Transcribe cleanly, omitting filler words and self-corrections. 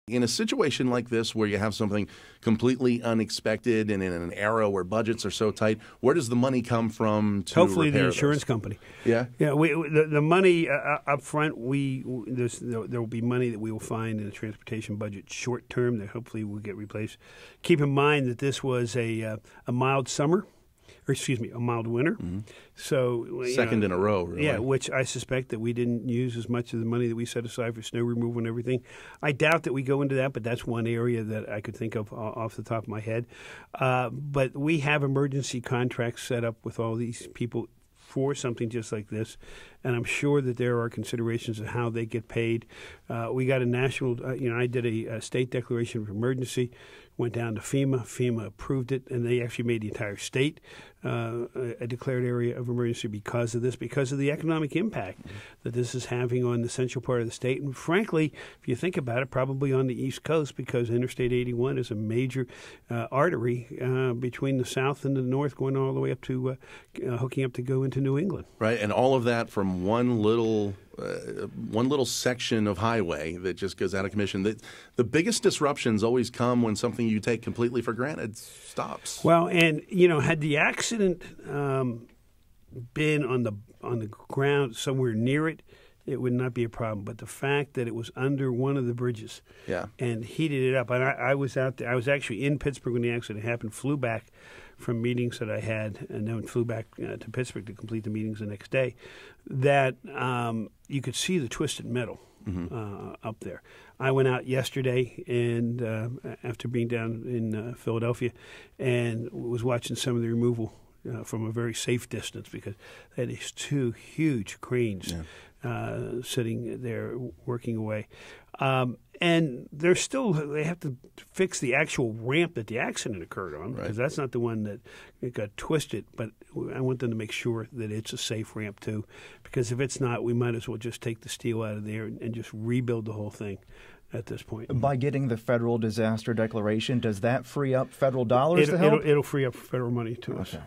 In a situation like this where you have something completely unexpected and in an era where budgets are so tight, where does the money come from to Hopefully repair the insurance those? company. Yeah? Yeah, the money up front, there will be money that we will find in the transportation budget short term that hopefully will get replaced. Keep in mind that this was a mild summer. Or excuse me, a mild winter. Mm-hmm. So Second in a row, really. Yeah, which I suspect that we didn't use as much of the money that we set aside for snow removal and everything. I doubt that we go into that, but that's one area that I could think of off the top of my head. But we have emergency contracts set up with all these people for something just like this, and I'm sure that there are considerations of how they get paid. We got a national, I did a state declaration of emergency, went down to FEMA. FEMA approved it, and they actually made the entire state a declared area of emergency because of this, because of the economic impact that this is having on the central part of the state. And frankly, if you think about it, probably on the East Coast, because Interstate 81 is a major artery between the South and the North, going all the way up to hooking up to go into New England. Right, and all of that from one little section of highway that just goes out of commission. The biggest disruptions always come when something you take completely for granted stops. Well, and had the accident been on the ground somewhere near it, it would not be a problem. But the fact that it was under one of the bridges, and heated it up, and I was out there. I was actually in Pittsburgh when the accident happened. Flew back from meetings that I had, and then flew back to Pittsburgh to complete the meetings the next day. That you could see the twisted metal up there. I went out yesterday, and after being down in Philadelphia, and was watching some of the removal from a very safe distance, because they had these two huge cranes sitting there working away. And they have to fix the actual ramp that the accident occurred on, because that's not the one that it got twisted. But I want them to make sure that it's a safe ramp too, because if it's not, we might as well just take the steel out of there and just rebuild the whole thing at this point. By getting the federal disaster declaration, does that free up federal dollars to help? It'll free up federal money to us. Okay.